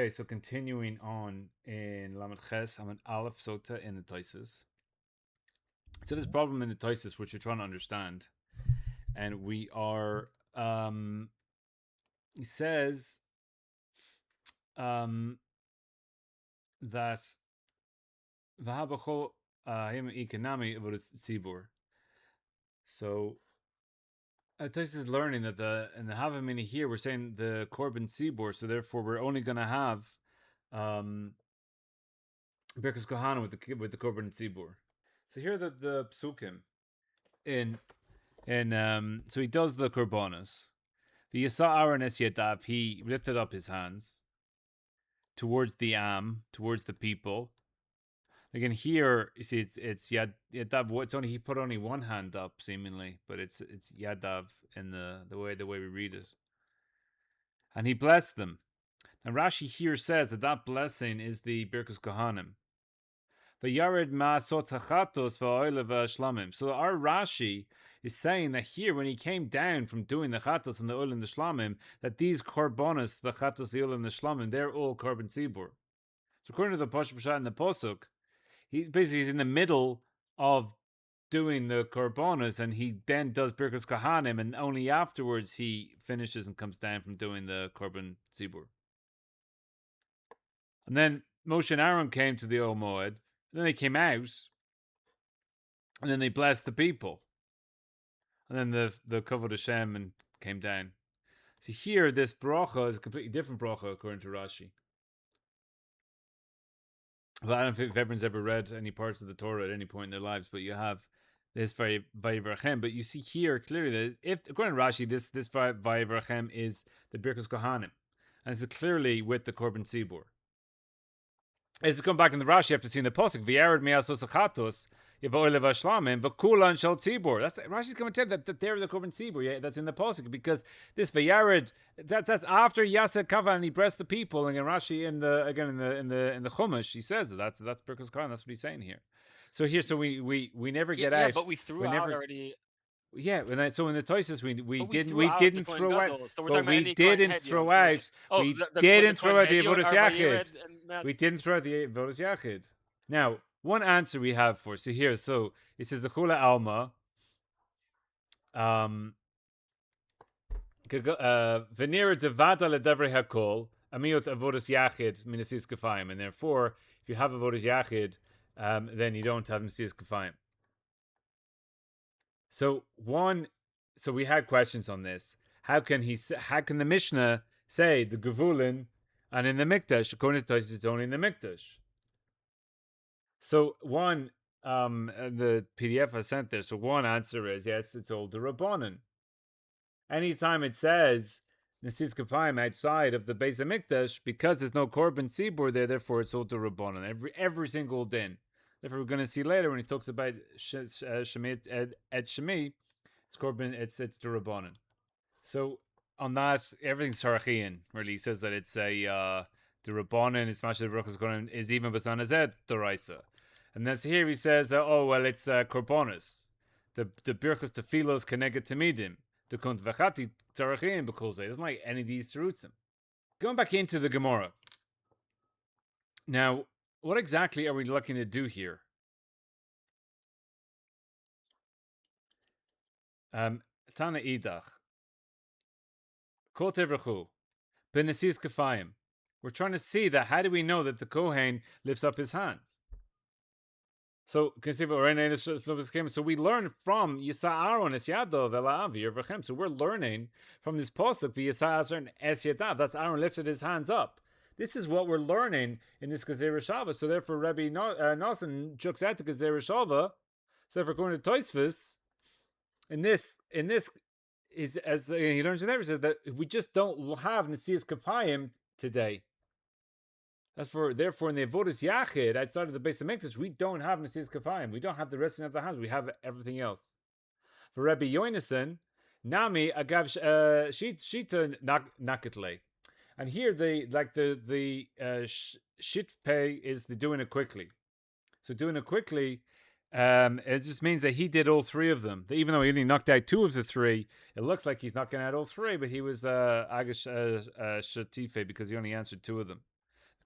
Okay, so continuing on in Lamed Ches, I'm an Aleph Sota in the Toises. So there's a problem in the Toises which we're trying to understand, and we are. He says that v'habachol him ikanami about his tzibur. So Toises is learning that in the Havamini here we're saying the korban tzibur, so therefore we're only going to have birkas cohanim with the korban tzibur. So here are the psukim in so he does the korbanos. The Yasa Aaron es yadav, he lifted up his hands towards the towards the people. Again, here you see it's yadav. It's only he put only one hand up seemingly, but it's yadav in the way we read it. And he blessed them. And Rashi here says that blessing is the birkas cohanim. V'yared ma sota chatos v'oile v'shlamim. So our Rashi is saying that here, when he came down from doing the chatos and the oil and the shlamim, that these korbanos, the chatos, the oil and the shlamim, they're all korban tzibur. So according to the birchat and the posuk, he's in the middle of doing the korbanos, and he then does birkas cohanim, and only afterwards he finishes and comes down from doing the korban tzibur. And then Moshe and Aaron came to the Ol Moed, and then they came out, and then they blessed the people. And then the kavod Hashem and came down. So here, this bracha is a completely different bracha according to Rashi. Well, I don't know if everyone's ever read any parts of the Torah at any point in their lives, but you have this vayivrechem. But you see here clearly that if according to Rashi, this vayivrechem is the birkas cohanim, and it's clearly with the korban tzibur. As to come back in the Rashi, you have to see in the pasuk v'yared mi'asos achatos yivol levashlamim v'kulan shel tzibur. That's Rashi's going to tell that they're the korban tzibur. Yeah, that's in the pasuk because this v'yared that's after Yaseh Kavan and he blessed the people. And in Rashi in the Chumash he says that's birkas cohanim. That's what he's saying here. So here, so we never get out. Yeah, but we threw out already. Yeah, so in the Toises we didn't throw out. So but we didn't throw out. We didn't throw out the avodas yachid. We didn't throw out the avodas yachid. Now, one answer we have for so here, so it says the chula alma. Venera devada ledevri hakol amiot avodas yachid minasis kefayim, and therefore, if you have avodas yachid, then you don't have minasis kefayim. So we had questions on this. How can the Mishnah say the Gevulin and in the Mikdash? According to Tosis, it's only in the Mikdash. So one, the PDF I sent there. So one answer is yes, it's all Derabanan. Anytime it says Nesis Kefayim outside of the base of Mikdash, because there's no korban tzibur there, therefore it's all Derabanan. Every single din. Therefore, we're going to see later when he talks about Shemi et Shemi, it's korban, it's Derabanan. So on that, everything's Tarachian. Really, he says that it's a Derabanan. It's Masha Baruch's Kohanim is even Batan Azed Doraisa, and then so here he says, it's korbanos. The birchas tefilos keneged tamidim. The kunt v'chati Tarachian because it doesn't like any of these terutzim. Going back into the Gemara now. What exactly are we looking to do here? Tana idach. Kol tevrachu. B'nesis kefayim. We're trying to see that how do we know that the Kohen lifts up his hands? So so we learn from Yisa Aaron es yadav ela avi yervachem. So we're learning from this pasuk v'Yisa Aaron es yadav. That's Aaron lifted his hands up. This is what we're learning in this Gezerah Shava. So therefore, Rabbi Nosson jokes out the Gezerah Shava. So therefore, according to Tosfos, in this is as he learns in there, he says that we just don't have Nesias Kapayim today. Therefore, in the Avodas Yachid outside of the base of Mikdash, we don't have Nesias Kapayim. We don't have the resting of the hands. We have everything else. For Rabbi Yonason, Nami agav shita naketle. And here the shitpei is the doing it quickly. So doing it quickly, it just means that he did all three of them. Even though he only knocked out two of the three, it looks like he's knocking out all three, but he was agash shatife because he only answered two of them.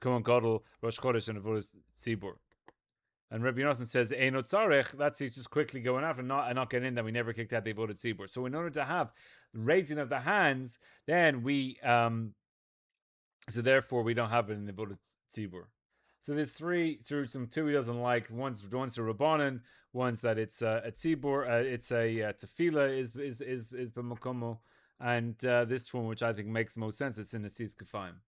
Kohen Gadol, Rosh Chodesh, and avodas tzibur. And Rabbi Yonasan says, Einot Tzarech, that's just quickly going after, not getting in that we never kicked out the avodas tzibur. So in order to have raising of the hands, then we, so therefore we don't have it in the avodas tzibur. So there's two he doesn't like. One's a Rabbanan, one's that it's a tzibur, it's a tefillah is b'makomo, and this one, which I think makes the most sense, it's in the Nesis Kefayim.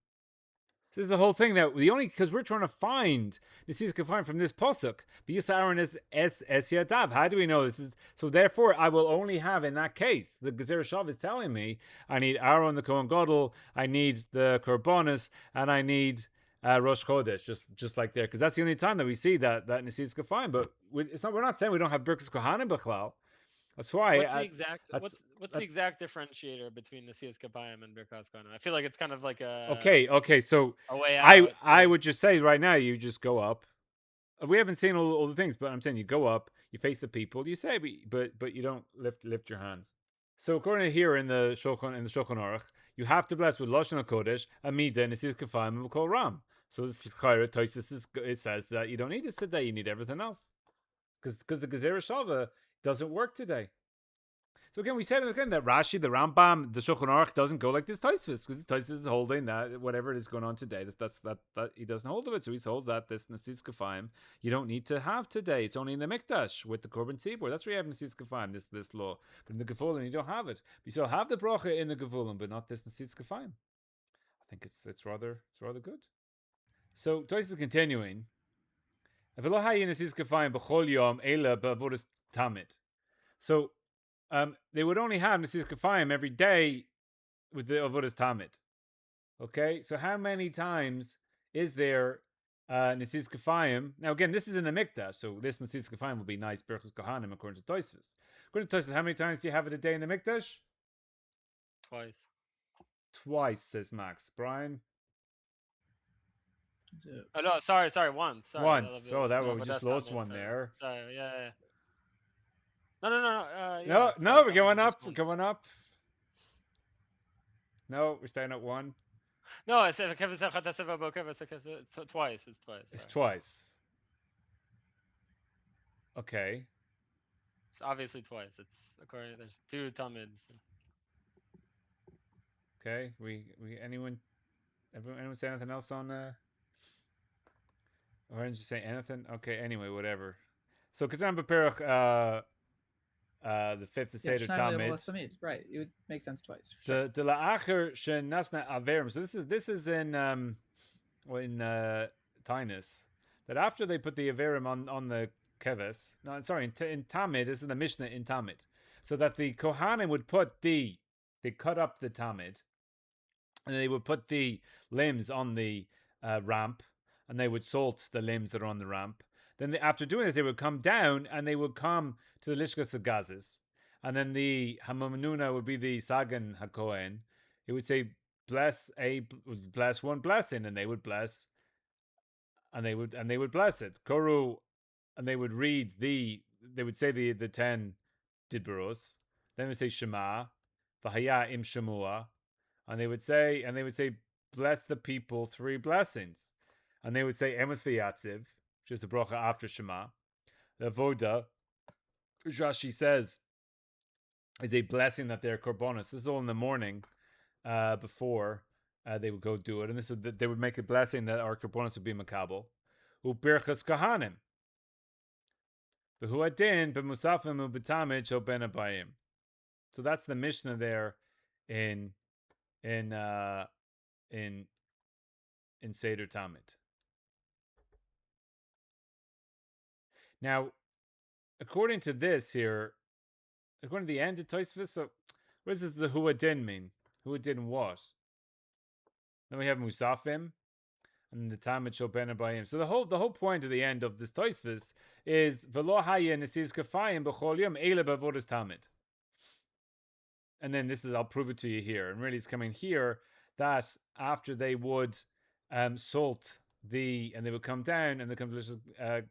This is the whole thing that because we're trying to find Nesis Kefayim from this pasuk. B'yisa Aaron is es yadav. How do we know this is? So therefore, I will only have in that case the Gezer Shav is telling me I need Aaron the Kohen Gadol, I need the Korbanos, and I need Rosh Chodesh, just like there, because that's the only time that we see that Nesis Kefayim. But we're not saying we don't have birkas cohanim b'chlal. That's why. What's the exact differentiator between Nesis Kefayim and birkas cohanim? I feel like it's kind of like a okay. So a way out. I would just say right now you just go up. We haven't seen all the things, but I'm saying you go up, you face the people, you say, but you don't lift your hands. So according to here in the Shulchan Aruch, you have to bless with Lashon HaKodesh, Amida, Nesis Kefayim, and Kol Ram. So this Chayra Tosis it says that you don't need this today, you need everything else, because the Gezer Shava doesn't work today. So again, we said again that Rashi, the Rambam, the Shulchan Aruch doesn't go like this Tosfos, because Tosfos is holding that whatever it is going on today, that he doesn't hold of it. So he holds that this Nesis Kefayim you don't need to have today. It's only in the Mikdash with the Korban Tzibur. That's where you have Nesis Kefayim, this law. But in the Gevulim you don't have it. You still have the bracha in the Gevulim, but not this Nesis Kefayim. I think it's rather good. So Tosfos is continuing. So they would only have Nesis Kefayim every day with the avodas tamid. Okay, so how many times is there Nesis Kefayim? Now again, this is in the Mikdash, so this Nesis Kefayim will be nice birchas cohanim according to Tosfos. According to Tosfos, how many times do you have it a day in the Mikdash? Twice, says Max. Brian? Oh no, sorry, once. Once. We just lost one there. Sorry, yeah. No, we're going up. We're going up. No, we're staying at one. No, I said it's twice. It's twice. Okay. It's obviously twice. It's according. There's two tamids. Okay. Anyone say anything else on? Or didn't you say anything? Okay. Anyway, whatever. So Katan Beperach. The fifth is Seder Tamid. Right, it would make sense twice. The la'acher shenasna averim. So this is in Tainus, that after they put the averim on the keves. No, sorry, in Tamid. This is the Mishnah in Tamid. So that the cohanim would they cut up the Tamid, and they would put the limbs on the ramp, and they would salt the limbs that are on the ramp. Then after doing this, they would come down and they would come to the Lishkas Gazis. And then the Hamamununa would be the Sagan HaKohen. He would say, bless one blessing, and they would bless, and they would bless it. Koru, and they would say the 10 Dibros. Then they would say Shema, V'haya im Shemua. And they would say, bless the people 3 blessings. And they would say, Emes V'yatziv, which is the bracha after Shema. The Voda, which Rashi says is a blessing that they're korbanos. This is all in the morning before they would go do it. And they would make a blessing that our korbanos would be makabel. Birchas cohanim. והוא הדין במוספים ובתמיד של בין הבאים. So that's the Mishnah there in Seder Tamid. Now, according to this here, according to the end of Tosfos, so what does the Hu Adin mean? Hu Adin what? Then we have Musafim, and the Tamid Shel Ben Abayim. So the whole point of the end of this Tosfos is V'lo Haya Nesis Kefayim B'chol Yom Eile B'avodas Tamid. And then I'll prove it to you here. And really, it's coming here that after they would salt and they would come down and they come to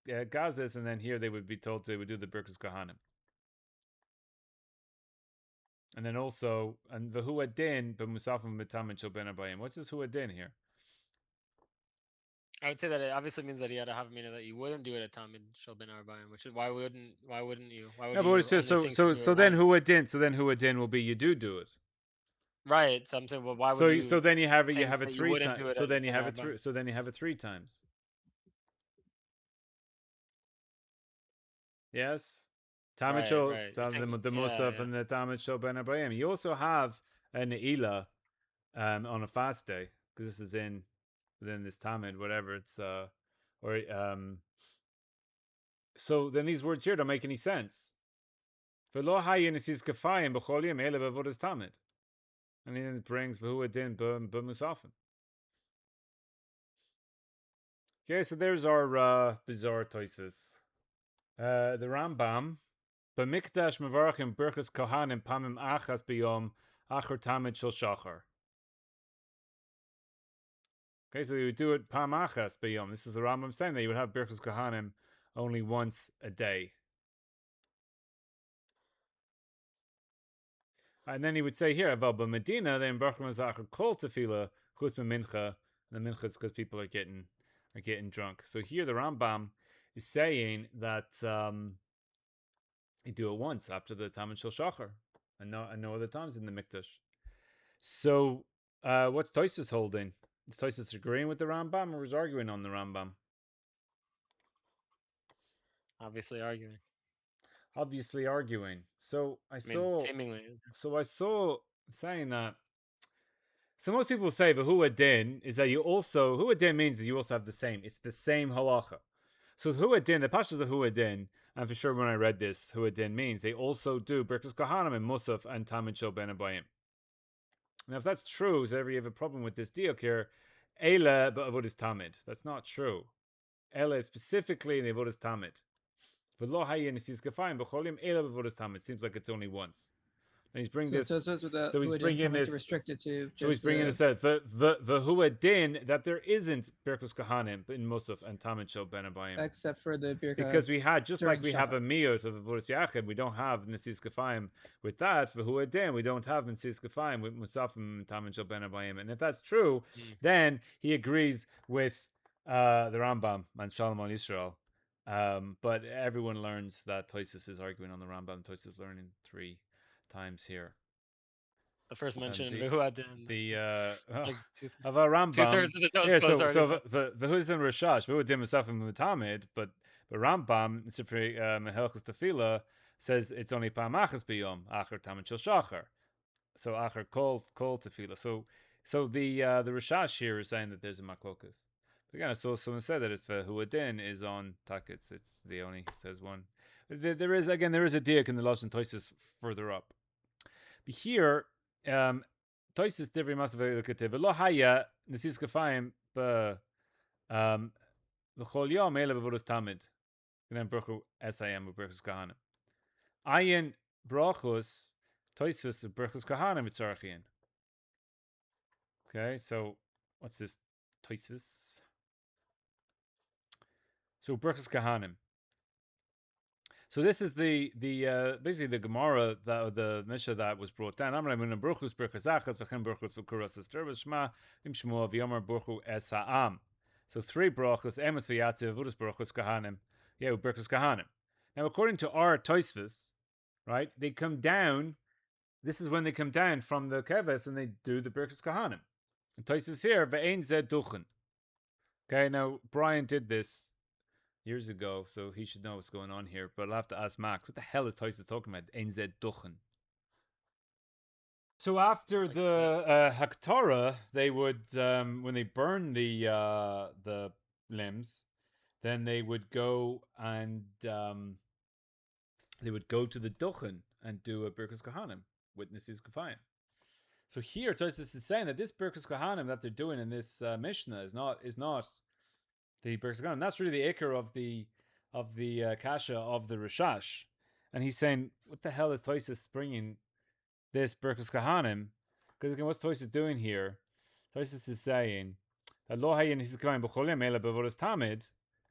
Gazes, and then here they would be told they would do the birkas cohanim. And then also, and the hu adin b'musafim b'tamid shel ben abayim. What's this hu adin here? I would say that it obviously means that he had to have meaning that you wouldn't do it at Tamid Shel Ben Arbaim, which is why wouldn't you? Why would No, you but so only so think to so do so it then once? who adin will be you do it. Right. So I'm saying, well, why would So you? so then you have think it that you 3 wouldn't do times. it So at then you Ben have it Arbaim? 3 times. Yes. Tamid Right. Shel Right. You're saying, the Musaf and the Tamid Shel Ben Abraham. You also have a Ne'ilah on a fast day, because this is within this Tamid, whatever it's or so then these words here don't make any sense. V'lo hayin is kafayim b'chol yom ele b'avodas Tamid, and then it brings v'hu adin b'musafim. Okay, so there's our bizarre toises. The Rambam, b'mikdash mevarachim birkas cohanim pamim achas b'yom achar Tamid shel shachar. Okay, so you would do it pam achas b'yom. This is the Rambam saying that you would have birkas cohanim only once a day. And then he would say here, Aval b'Medina, then Baruch Mazachar kol tefillah chutz b'mincha. And the mincha is because people are getting drunk. So here the Rambam is saying that you do it once after the Tamid Shel Shachar, and no other times in the Mikdash. So what's Tosus holding? Is Tosus agreeing with the Rambam, or is arguing on the Rambam? obviously arguing. Obviously arguing. So I saw saying that. So most people say the adin is that you adin means that you also have the same. It's the same halacha. So adin, the pashas of adin, and for sure when I read this, adin means they also do birkas kohanim and musaf and tamid shel ben abayim. Now if that's true, so if you have a problem with this diok here, eila ba'avodas tamid. That's not true. Eila specifically in the avodas tamid. V'lo hayin isis kafayim b'cholim eila ba'avodas tamid. Seems like it's only once. And he's bringing this. So he's bringing this. Restricted to so he's bringing this out. The adin that there isn't birkus kohanim in musaf and tamid shel ben abayim, except for the birchat. Because we had just like we have a miyot of avodas yachid, we don't have nesis kafayim with that. Who adin, we don't have nesis kafayim with musafim and tamid shel ben abayim. And if that's true, then he agrees with the Rambam and Shalom al Yisrael. But everyone learns that Tosus is arguing on the Rambam. Tosus is learning 3 times here. The first mention in VAHU adin. Of a Rambam. 2/3 of the Toos so VAHU is in Rashash, VAHU adin musafim betamiid, but the Rambam, Sifrei Mehelchus Tefillah, says it's only pa'amachas b'yom achar tamid shel shachar. So achar kol tefillah. So the Rashash here is saying that there's a maklokas. Again, so someone said that it's VAHU adin is on takets. It's the only says one. There is a diak in the Lashon Tosus further up. But here, Tosus Dvri Masav Ketiv Lo Haya Nesis Kafayim L'Chol Yom Ele B'Vodos Tamid G'nem Brachu S.I.M. B'Berchus Kahanim Ayin Brachus Tosus B'Berchus Kahanim V'Tzarachien. Okay, so what's this Tosus? So B'Berchus Kahanim. So this is the basically the Gemara that the Mishnah that was brought down. Amar Lemunan Bruchus Birchas Achas V'Chem Bruchus V'Kuras Esterbas Shema Im Shmuel V'Yomer Bruchu Es Ha'am. So 3 brachos Emes V'Yatziv V'Udas Bruchus Kahanim Yehu Birchus Kahanim. Now according to our Tosfos, right, they come down. This is when they come down from the keves and they do the Birchus Kahanim. And Tosfos here Ve'ein Zed Duchen. Okay, now Brian did this years ago, so he should know what's going on here. But I'll have to ask Max, what the hell is Tosus talking about? Ein Zed Duchen. So after the Haktorah, they would, when they burn the limbs, then they would go and they would go to the Duchen and do a Birchus Kohanim, witnesses Kafayim. So here Tosus is saying that this Birchus Kohanim that they're doing in this Mishnah is not the Birchus Kohanim. That's really the ikar of the kasha of the Rashash, and he's saying, what the hell is Tosus bringing this Birchus Kohanim? Because again, what's Tosus doing here? Tosus is saying that lo hayin is going b'cholim ela b'avodas tamid,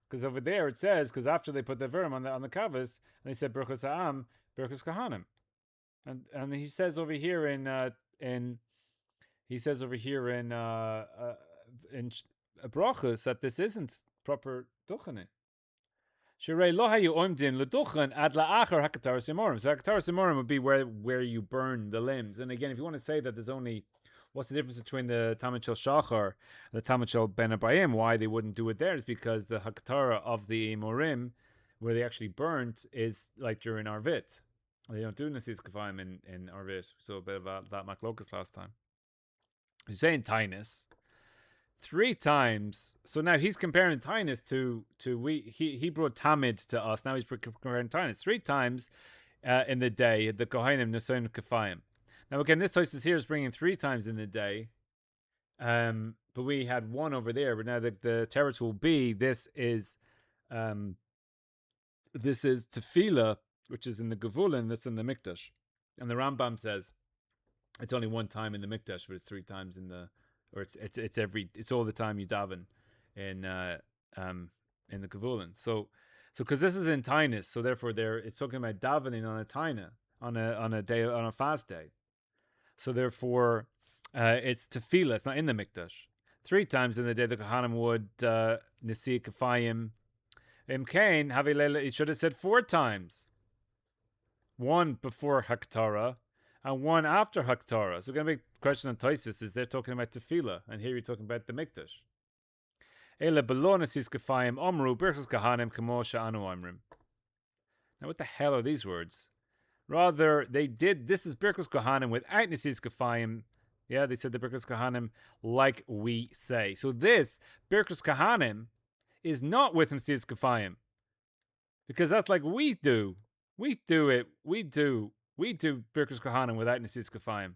because over there it says, because after they put the verum on the kavas and they said Birchus Ha'am, Birchus Kohanim, and he says over here in brachas that this isn't proper duchening. Shirei lo hayu oimdin leduchen ad la'achar hakatar simorim. So hakatar simorim would be where you burn the limbs. And again, if you want to say that there's only, what's the difference between the Tamid Shel Shachar and the Tamid Shel Ben Abayim, why they wouldn't do it there is because the hakatara of the Emorim, where they actually burnt, is like during Arvit. They don't do Nesis Kafayim in Arvit. So a bit about that Maklokas last time. He's saying Tainus 3 times. So now he's comparing Tainus to he brought Tamid to us. Now he's comparing Tainus 3 times in the day. The cohanim Nesoin Kafayim. Now again, this Tosis here is bringing 3 times in the day. But we had 1 over there. But now the teretz will be this is tefillah, which is in the Gevulin, that's in the Mikdash. And the Rambam says it's only 1 time in the Mikdash, but it's 3 times in the, or it's all the time you daven in the Gevulin. So because this is in Tainus, so therefore it's talking about davening on a Taina, on a day, on a fast day. So therefore it's tefillah, it's not in the Mikdash. 3 times in the day the Kohanim would Nisi Kafayim. Kain, it should have said 4 times. 1 before Haktara and 1 after Haktara. So we're going to make the question on Tosis is they're talking about tefillah, and here you're talking about the Mikdash. Ele belonasis kefayim amru birchat khanim kamo she'anu amrim. Now what the hell are these words? Rather, they did, this is birchat khanim without nesis kefayim. Yeah, they said the birchat khanim like we say. So this birchat khanim is not with nesis kefayim, because that's like we do. We do it. We do birchat khanim without nesis kefayim.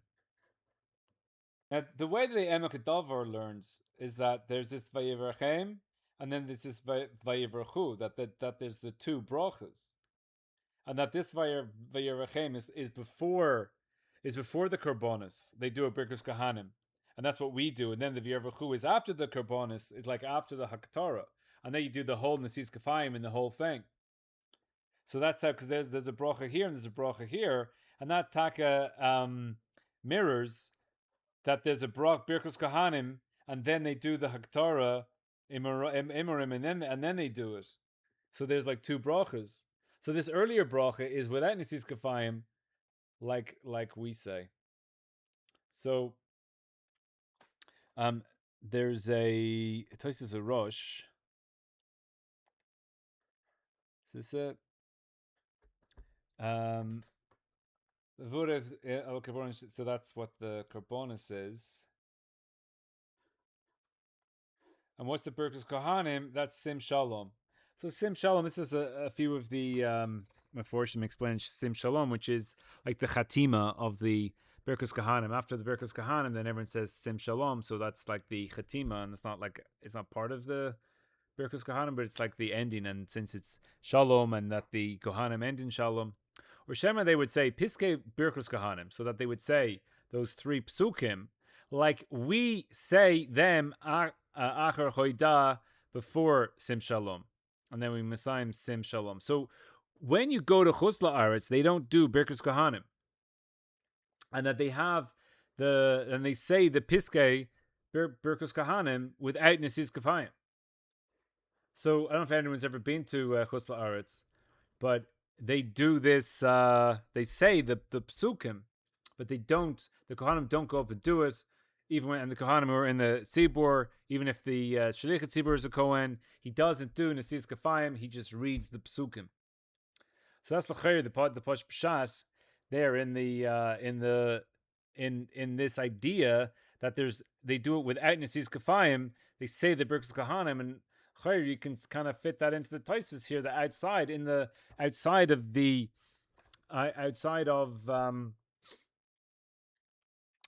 Now, the way that the Emek Davar learns is that there's this Vayivrechem, and then there's this Vayivrechu, that there's the 2 brachas, and that this Vayivrechem is before the Karbonis. They do a Birkus Kohanim, and that's what we do. And then the Vayivrechu is after the Karbonis, is like after the Haktara, and then you do the whole Nesis Kefayim and the whole thing. So that's how, because there's a bracha here and there's a bracha here, and that taka mirrors that there's a birkus kohanim, and then they do the haktara imurim, and then they do it. So there's like 2 brachas. So this earlier bracha is without nesis kefayim, like we say. So there's a Tosis is a rosh. Is this it? So that's what the Karbonis is. And what's the Birkus Kohanim? That's Sim Shalom. So Sim Shalom, this is a few of the Meforshim explain Sim Shalom, which is like the Chatima of the Birkus Kohanim. After the Birkus Kohanim, then everyone says Sim Shalom. So that's like the Chatima, and it's not part of the Birkus Kohanim, but it's like the ending. And since it's Shalom and that the Kohanim end in Shalom, or Shema, they would say Piske Birkus Kohanim, so that they would say those 3 psukim like we say them Achar Hoida before Sim Shalom, and then we Messiah Sim Shalom. So when you go to Chutz La'aretz, they don't do Birkus Kohanim, and that they have and they say the Piske Birkus Kohanim without Nesis Kefayim. So I don't know if anyone's ever been to Chutz La'aretz, but they do this, they say the psukim, but they don't, the Kohanim don't go up and do it, even when, and the Kohanim are in the Tzibur, even if the Shaliach Tzibur is a Kohen, he doesn't do Nesis Kefayim, he just reads the psukim. So that's l'chayr, the Posh Pshat, there in this idea that they do it without Nesis Kefayim, they say the Birkus Kohanim, and you can kind of fit that into the Tosis here. The outside of the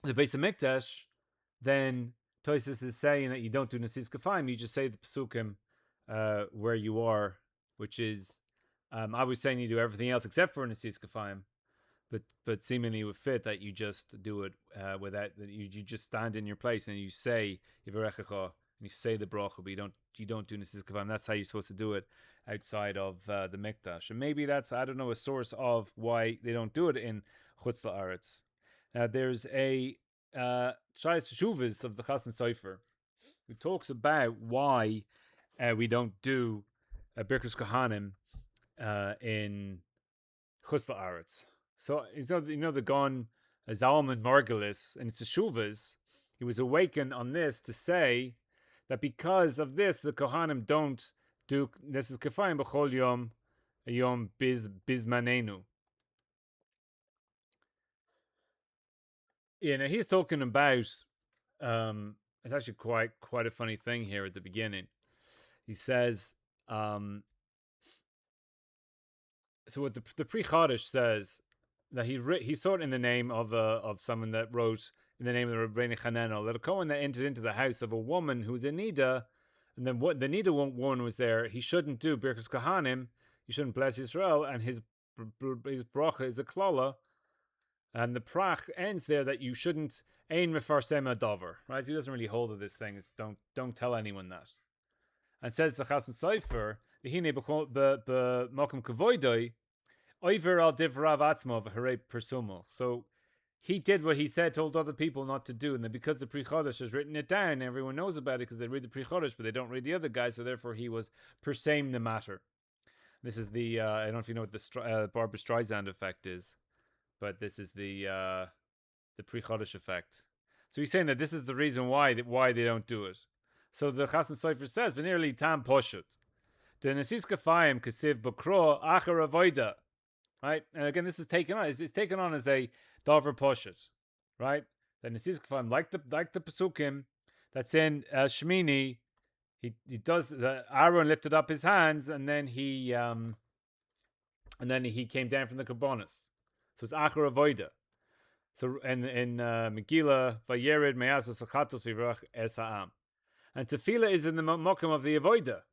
Beis Hamikdash, then Tosis is saying that you don't do Nesis Kefayim. You just say the Pesukim where you are, which is I was saying you do everything else except for Nesis Kefayim, but seemingly would fit that you just do it without that you just stand in your place and you say Yivarechecha. You say the bracha, but you don't do Nesis Kefayim. That's how you're supposed to do it outside of the Mikdash. And maybe that's, I don't know, a source of why they don't do it in Chutz La'aretz. There's a Shayes Teshuvas of the Chasam Sofer, who talks about why we don't do birkas kohanim in chutz la'aretz. So the Gon Zalman Margulis and it's Shuvas, he was awakened on this to say that because of this, the Kohanim don't do this is kefayim b'chol yom bizmanenu. Yeah, now he's talking about it's actually quite a funny thing here at the beginning. He says so what the Pri Chodash says that he saw it in the name of someone that wrote in the name of the Rabbeinu Chananel that a Kohen that entered into the house of a woman who's a Nida, and then what the Nida woman was there, he shouldn't do birkas kohanim, he shouldn't bless Israel, and his bracha is a klala, and the prach ends there that you shouldn't ein mefarsem adover, right? He doesn't really hold to this thing. It's don't tell anyone that. And says the Chasam Sofer, v'hine b'mokum kavoidoi, oiver al divrav atzmo v'harei persumo. So he did what he said, told other people not to do, and then because the Pri Chodash has written it down, everyone knows about it because they read the Pri Chodash, but they don't read the other guy, so therefore he was perseim the matter. This is the I don't know if you know what the Barbra Streisand effect is, but this is the Pri Chodash effect. So he's saying that this is the reason why they don't do it. So the Chasam Sofer says, "V'nearly tam poshut, the nesis kafayim kasiv b'kro achar avoida." Right, and again, this is taken on. It's taken on as a davar poshut, right? The nesis kafayim, like the pesukim that's in Shmini. He does the Aaron lifted up his hands, and then he came down from the karbonos. So it's achar avoida. So in Megillah, vayered me'asos achatos v'rach es ha'am. And tefillah is in the mokum of the avoida.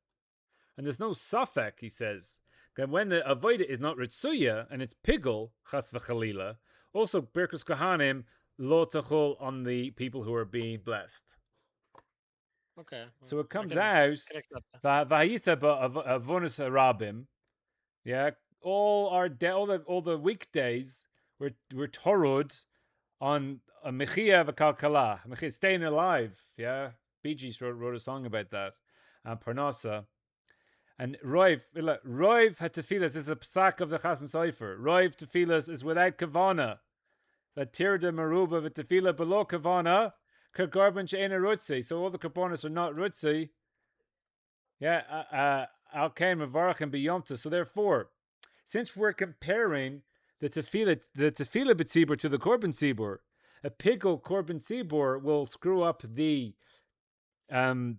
And there's no safek, he says, that when the avoida is not ritzuya, and it's pigul, chas v'chalila, also birkas kohanim lo tachol on the people who are being blessed. Okay. So it comes out, v'hayisa ba'avonis harabim, yeah, all the weekdays were torud on a mechia v'kalkala, mechia, staying alive, yeah. Bee Gees wrote a song about that, and Parnasa. And Roiv HaTefilas is a psak of the Chasam Sofer. Roiv Tefilas is without kavana. That tirda maruba v'tefila below kavana, k'karbon she'ena rutzi. So all the karbonos are not rutzi. Yeah, al-kain mevarachim b'yomta. So therefore, since we're comparing the tefila b'tzibur to the korban tzibur, a pickle korban tzibur will screw up the brachas,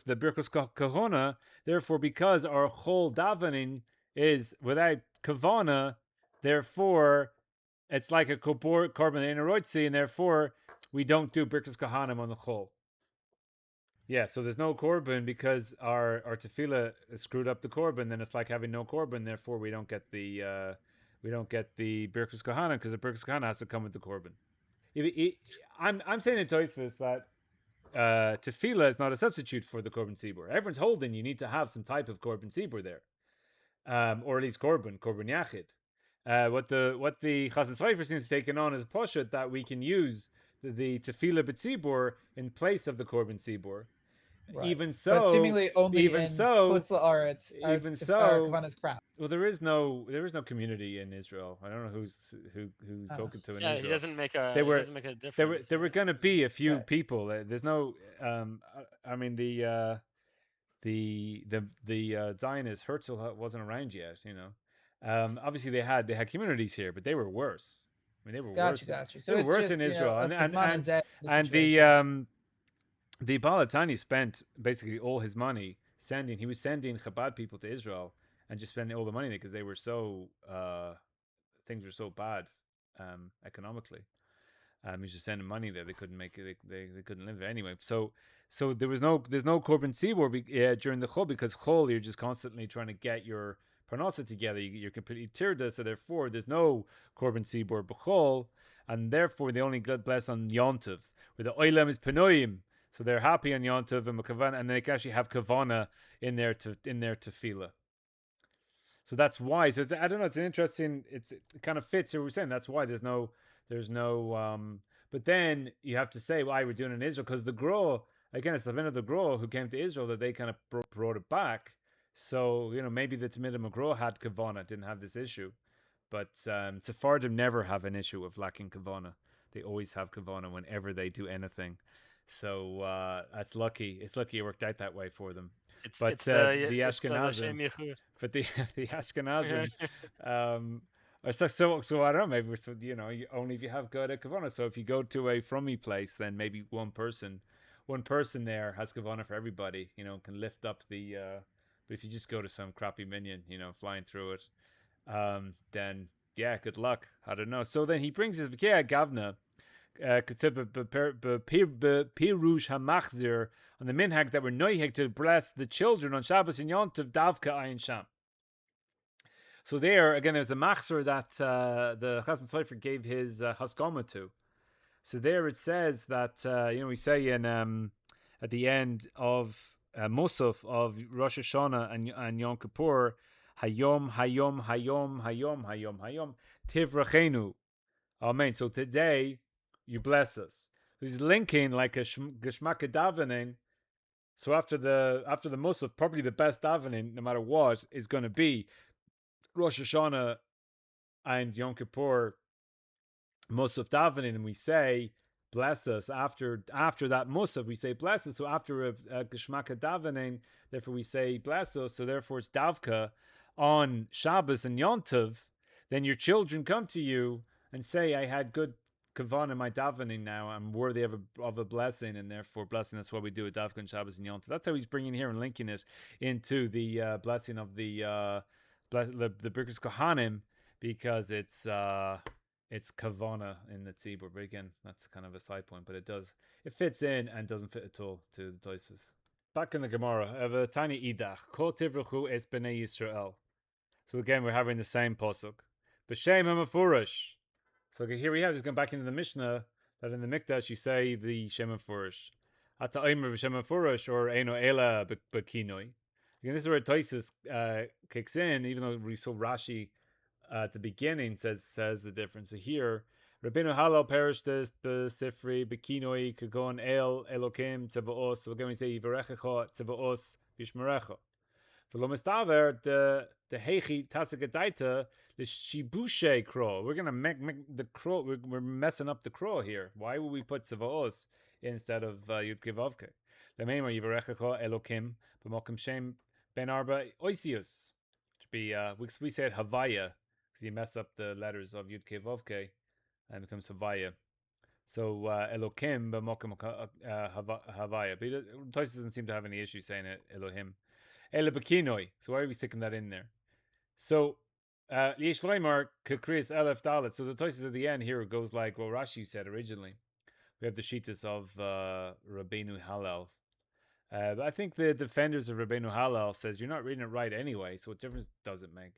the birkas kahona. Therefore, because our whole davening is without kavana, therefore it's like a korban enerotzi, and therefore we don't do birkas kahanim on the chol. Yeah, so there's no korban because our tefillah screwed up the korban. Then it's like having no korban. Therefore, we don't get the birkas kahanim because the birkas kahanim has to come with the korban. I'm saying in Toysvis that tefillah is not a substitute for the korban tzibur. Everyone's holding you need to have some type of korban tzibur there, or at least korban yachid. What the Chasam Sofer seems to take on is a poshut that we can use the tefillah b'tzibur in place of the korban tzibur. Right. Even so, but seemingly only even in so, Aretz, even so, crap. Well, there is no community in Israel. I don't know who's talking to in Israel. He doesn't make a difference. There were going to be a few people. There's no. I mean the Zionist Herzl wasn't around yet. You know, obviously they had communities here, but they were worse. I mean, they were worse. Gotcha. So they were worse in Israel, and the Balatani spent basically all his money he was sending Chabad people to Israel and just spending all the money because they were so things were so bad economically. He was just sending money there. They couldn't make it. They couldn't live there anyway. So there's no korban tzibur during the chol, because chol you're just constantly trying to get your parnasa together. You're completely tirda, so therefore there's no korban tzibur b'chol, and therefore they only bless on yontiv, where the oilam is penoim. So they're happy on Yontav and Kavana, and they can actually have Kavana in their tefillah. So that's why. So I don't know. It's an interesting. It kind of fits here. We're saying that's why there's no. But then you have to say why we're doing it in Israel, because the Gro again, it's the Vin of the Gro who came to Israel that they kind of brought it back. So, maybe the Tamid and Magro had Kavana, didn't have this issue. But Sephardim never have an issue of lacking Kavana. They always have Kavana whenever they do anything. So that's lucky. It's lucky it worked out that way for them. But the Ashkenazim, the Ashkenazim, so I don't know. Maybe only if you have good Kavana. So if you go to a frummy place, then maybe one person there has Kavana for everybody. Can lift up the. But if you just go to some crappy minion, flying through it, then yeah, good luck. I don't know. So then he brings his V'kei Gavna. Pirush hamachzir on the minhag that were noiheg to bless the children on Shabbos and Yom Tov davka ayin sham. So there again, there's a machzir that the Chasam Sofer gave his haskama to. So there it says that we say in at the end of Musaf of Rosh Hashanah and Yom Kippur, Hayom Hayom Hayom Hayom Hayom Hayom Tivrachenu. Amen. So today you bless us. So he's linking like a geshmaka davening. So after the Musaf, probably the best davening, no matter what, is going to be Rosh Hashanah and Yom Kippur Musaf davening, and we say bless us after that Musaf. We say bless us. So after a geshmaka davening, therefore we say bless us. So therefore it's davka on Shabbos and Yom Tov. Then your children come to you and say, I had good kavan in my davening now, I'm worthy of a blessing, and therefore blessing. That's what we do with Davka and Shabbos and Yom Tov. That's how he's bringing here and linking it into the blessing of the birchat cohanim, because it's kavana in the tzibur. But again, that's kind of a side point, but it fits in and doesn't fit at all to the toises. Back in the Gemara, of a tiny idach, kol tivrachu es bnei Yisrael. So again, we're having the same pasuk. B'shem hamafurish. So here we have this going back into the Mishnah that in the Mikdash you say the Shem Furish. Ata Omer b'Shem Furish or Eino Ela b'Kinoi. Again, this is where Tosis kicks in, even though we saw Rashi at the beginning says the difference. So here, Rabbeinu Halal perishtes b'Sifri b'Kinoi kagon El Elokim Tzevaos. So again we say Yivarechecha Tzevaos Bishmerecha. V'lo mistaver the Heichi Tasagadaita the shibushe crow. We're gonna make the crow. We're messing up the crow here. Why would we put Tzevaos instead of Yud Kevavke? Lemeimer Yivarechecha Elokim b'Mokim Shem Ben Arba Oisius. Should be we say it Havaya because you mess up the letters of Yud Kevavke and it becomes Havaya. So Elokim b'Mokim Havaya. But Tosis doesn't seem to have any issue saying it Elohim. Ele b'Kinoi. So why are we sticking that in there? So. Yesh Leimar Kakris Elef Dalet. So the Tosis at the end here goes like what Rashi said originally. We have the Shitas of Rabbeinu Hallel. But I think the defenders of Rabbeinu Hallel says you're not reading it right anyway, so what difference does it make?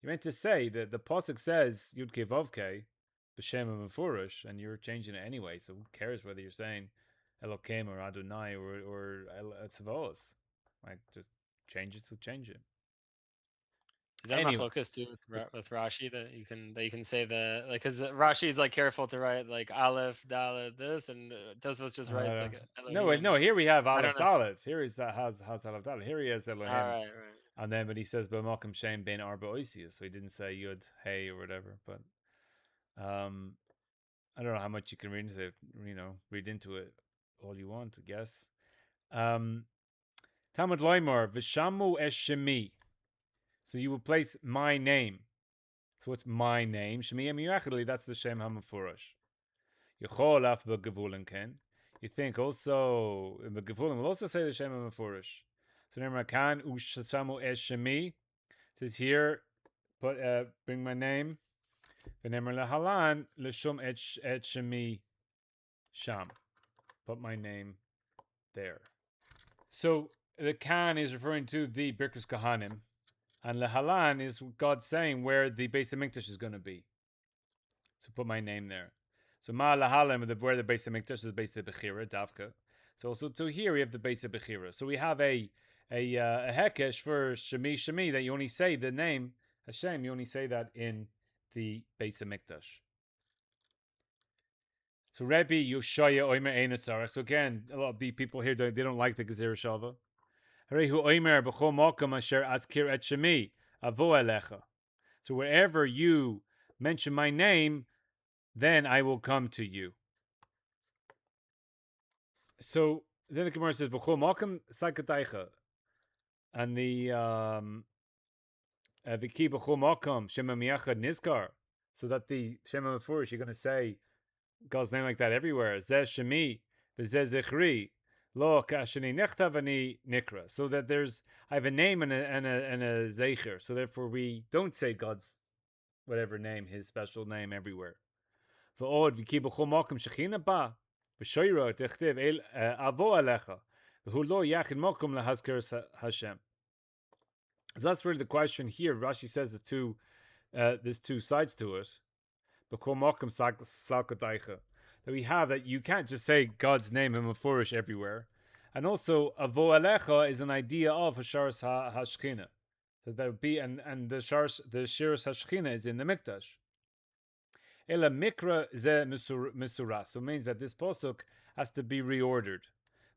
You meant to say that the Pasuk says Yud Kevavke B'Shem Mefurish, and you're changing it anyway, so who cares whether you're saying Elokim or Adonai or Tzavaos? Like, just change it, so change it. Is that machlokas too with Rashi that you can say the like because Rashi is like careful to write like Aleph Dalet this and Tosfos just writes like Elohim. No. Here we have Aleph Dalet. Here is has Aleph Dalet. Here he has Elohim. Right. And then, but he says B'Malkim Shem Ben Arba Oisius, so he didn't say Yud Hey or whatever. But I don't know how much you can read into it. Read into it all you want, I guess. Talmud Loimar V'Shamu Es Shemi. So you will place my name. So what's my name? Shemi Emiyachidli, that's the Shem HaMefurash. Yechol af b'gevulin ken. You think also, in the Gevulin, we'll also say the Shem HaMefurash. So Nemar Kan Ushasamu Es Shemi. It says here, bring my name. V'nemar lehalan l'shum et Shemi sham. Put my name there. So the Kan is referring to the birchat cohanim. And lehalan is God saying where the Beis HaMikdash is going to be. So put my name there. So ma lehalan, where the Beis HaMikdash is the Beis HaBechira, Davka. So also to here we have the Beis HaBechira. So we have a hekesh for Shemi that you only say the name Hashem. You only say that in the Beis HaMikdash. So Rebbe Yoshaya Oimer Einatzarach. So again, a lot of the people here they don't like the Gezerah Shava. Harehu Oimer B'chol Malkam Asher Azkir Et Shemi Avo Elecha. So wherever you mention my name, then I will come to you. So then the Gemara says B'chol Malkam Sakataicha, and the V'ki B'chol Malkam Shema Miyachad Nizkar. So that the Shema Mefurish, you're going to say God's name like that everywhere. Zeh Shemi, V'zeh Zichri, Lo Kashani Nechtavani Nikra. So that I have a name and a Zecher. So therefore we don't say God's whatever name, his special name everywhere. V'od V'ki B'chol Malkam Shechina Ba, V'shoyra Techtiv Avo Alecha, V'hu Lo Yachid Malkam Lahazker Hashem. So that's really the question here. Rashi says there's two sides to it. That we have that you can't just say God's name in Mefurish everywhere. And also, Avo Alecha is an idea of Hasharas HaShechina. So that would be, and the Shiras HaShechina is in the Mikdash. Ela Mikra Ze Misuras. So it means that this posuk has to be reordered.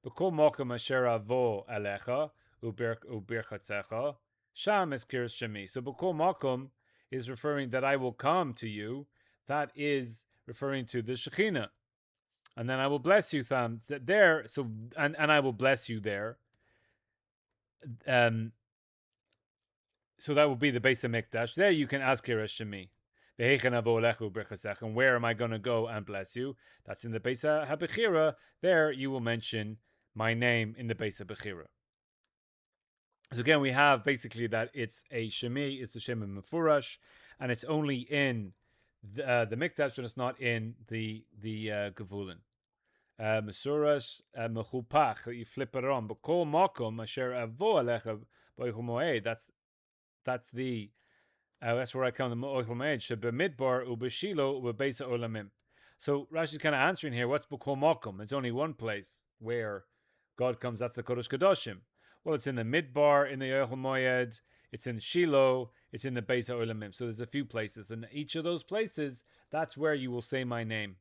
B'kol Mokum Asher Avo Alecha Ubirchatzecha Sham Eskiris Shemi. So B'kol Mokum is referring that I will come to you. That is referring to the Shekhinah. And then I will bless you there. So and I will bless you there. So that will be the base of Mikdash. There you can ask Kira Shemi. And where am I going to go and bless you? That's in the base of Habechira. There you will mention my name in the base of Bechira. So again, we have basically that it's a Shemi, it's the Shem Mefurash, and it's only in the Mikdash, and it's not in the Gevulin. Mesuras Mechupach, that you flip it around. But Kol Makom Asher Avo Alecha B'Oichel Moed. That's where I come to B'Oichel Moed. Shebemidbar Ubeshilo Ubebeisa Olamim. So Rashi's kind of answering here. What's B'Kol Makom? It's only one place where God comes. That's the Kodesh Kadoshim. Well, it's in the Midbar, in the Oichel Moed. It's in Shiloh. It's in the Beis HaOlamim. So there's a few places. And each of those places, that's where you will say my name.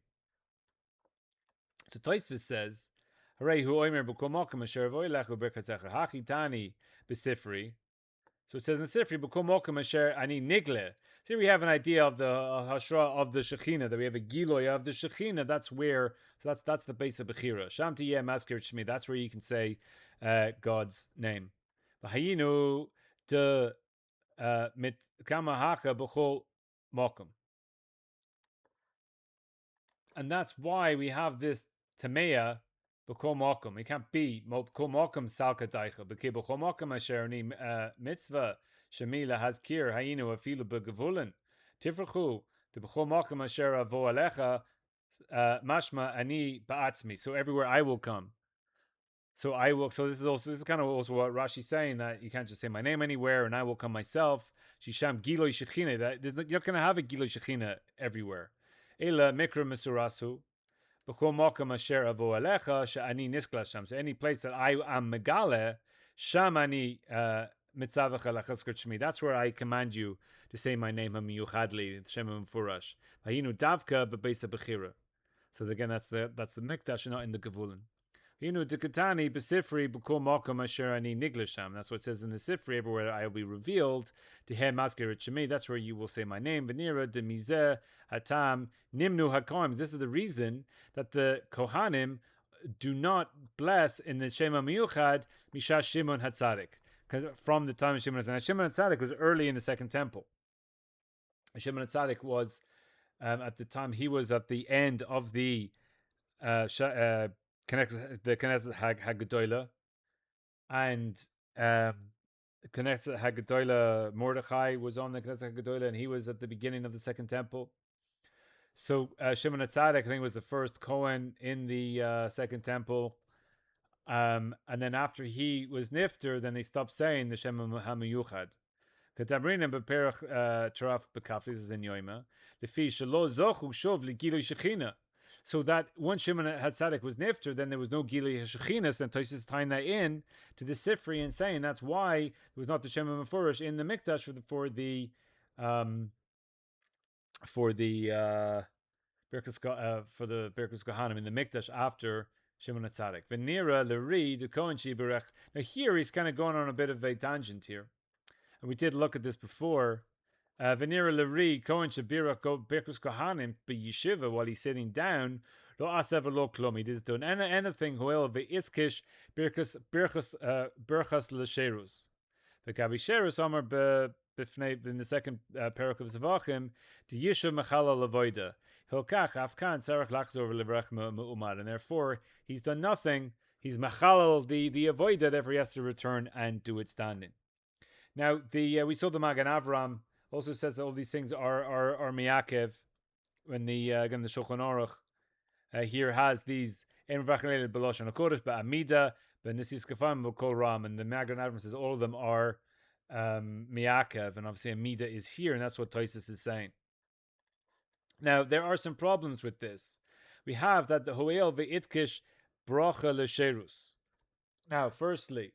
So Tosfos says, Hooray, hu oimer b'kol mokum asher vo'ilech u'berkatzecha hachitani b'sifri. So it says in the Sifri, b'kol mokum asher ani nigle. So here we have an idea of the hashra of the Shekhinah, that we have a giloy of the Shekhinah. That's where, so that's the base of Bechira. Sham tiyeh maskir shmi. That's where you can say God's name. V'hayinu de mit kama hacha b'chol mokum. And that's why we have this Tameya b'kol mokum. It can't be b'kol mokum salkataycha. B'kol mokum asher ni mitzvah shemi lahazkir hayinu afilu b'gevulin tifrachu to b'kol mokum asher avo alecha mashma ani ba'atzmi. So everywhere I will come. So I will. So this is kind of also what Rashi's saying, that you can't just say my name anywhere, and I will come myself. Shisham giloi shechina. That you're going to have a giloi shechina everywhere. Ela mikra misurasu. B'chol mokum asher avo alecha she'ani niskla sham. So any place that I am megale, sham ani mitzavach alachazkar shmi. That's where I command you to say my name hamiyuchadli Shem Mefurash. Hayinu davka b'beis bechira. So again, that's the mikdash, not in the gevulin. Hayinu dekatani b'sifri b'kol mokum asher ani niglisham. That's what it says in the Sifri. Everywhere I will be revealed to him maskir shmi. That's where you will say my name. V'nira demizeh hatam nimnu hakoim. This is the reason that the cohanim do not bless in the Shema Miyuchad Misha Shimon Hatzadik, because from the time of Shimon Hatzadik. Shimon Hatzadik was early in the Second Temple. Shimon Hatzadik was at the time he was at the end of the Knesset Haggadolah, and Knesset Haggadolah Mordechai was on the Knesset Haggadolah, and he was at the beginning of the Second Temple. So Shimon Hatzadik, I think, was the first Kohen in the Second Temple, and then after he was nifter, then they stopped saying the Shema HaMiyuchad. K'tabrin beperach taraf bekaf. This is in Yoima. Lefi shelo zochu shov legilui shechina. So that once Shimon Hatzadik was nifter, then there was no gilui shechina. And Tosfos is tying that in to the Sifri and saying that's why there was not the Shema Mefurish in the Mikdash for the for the birkas cohanim in the mikdash after Shimon HaTzadik. V'nira l'ri the kohen shiberech. Now here he's kind of going on a bit of a tangent here, and we did look at this before. V'nira l'ri kohen shiberech birkas cohanim b'yeshiva while he's sitting down. Lo asev lo klum. He doesn't do anything. Hoel ve'iskish birkas l'sherus. V'gabi sherus amar in the second parak of Zvachim, the Yishuv Mechala Lavoida. Hilkach Afkan Sarach Lachzor Levrech Me'umad. And therefore, he's done nothing. He's Mechalal the Avoida, therefore he has to return and do it standing. Now, we saw the Magen Avram also says that all these things are Miyakev. When again, the Shulchan Aruch here has these in related Beloshon HaKodesh, but Amida, but Nisis Kafam, but Kol Ram, and the Magen Avram says all of them are Miyakev, and obviously Amida is here, and that's what Tosis is saying. Now, there are some problems with this. We have that the Hoel ve'itkish bracha l'sherus. Now, firstly,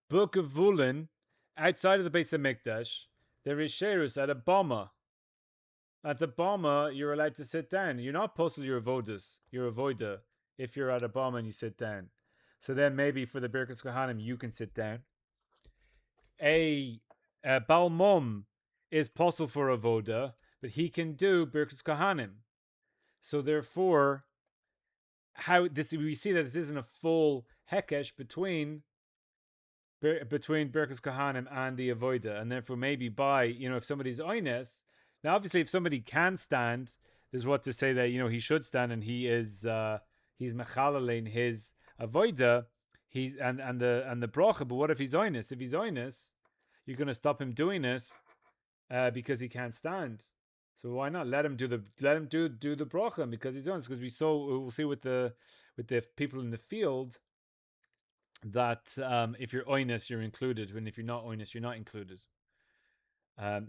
Book of Vulin, outside of the base of Mikdash, there is sherus at a bama. At the bama, you're allowed to sit down. You're not postal your avoida, if you're at a bama and you sit down. So then maybe for the birkas kohanim, you can sit down. A balmum is possible for avoda, but he can do birkas kohanim. So therefore, we see that this isn't a full hekesh between birkas kohanim and the avoda, and therefore maybe if somebody's oines. Now, obviously, if somebody can stand, there's what to say that he should stand, and he is he's mechalalein his avoda. And the bracha, but what if he's oinus? If he's oinus, you're going to stop him doing it because he can't stand. So why not let him do the bracha because he's oinus? Because we'll see with the people in the field that if you're oinus, you're included, and if you're not oinus, you're not included.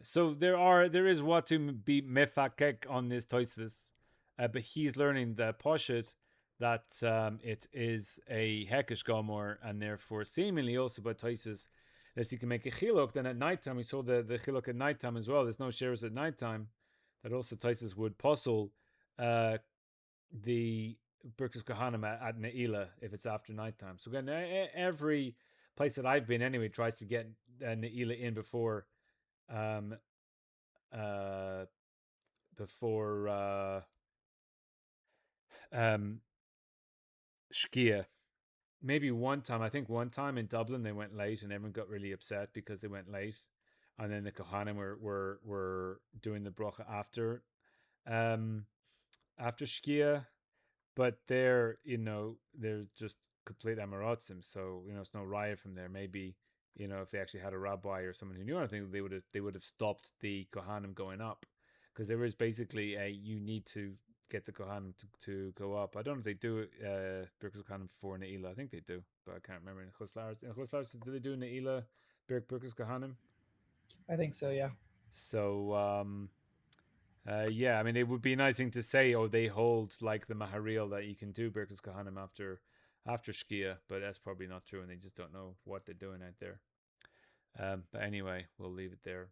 So there is what to be mefakek on this toisvis, but he's learning the poshet that it is a hekesh gomor, and therefore seemingly also by toisvis, as you can make a chiluk. Then at nighttime, we saw the chiluk at nighttime as well. There's no shares at nighttime. That also toisvis would posel the birkas kohanim at ne'ilah if it's after nighttime. So again, every place that I've been anyway tries to get ne'ilah in before Shkia. Maybe one time in Dublin they went late and everyone got really upset because they went late, and then the Kohanim were doing the bracha after Shkia, but they're just complete amarotzim, so it's no riot from there. Maybe if they actually had a rabbi or someone who knew anything, they would have stopped the Kohanim going up, because there is basically you need to get the Kohanim to go up. I don't know if they do Birkas Kohanim for Ne'ilah. I think they do, but I can't remember. In Chuslars, do they do Ne'ilah Birkas Kohanim? I think so, yeah. So, yeah, I mean, it would be a nice thing to say, they hold like the Maharil that you can do Birkas Kohanim after Shkia, but that's probably not true, and they just don't know what they're doing out there. But anyway, we'll leave it there.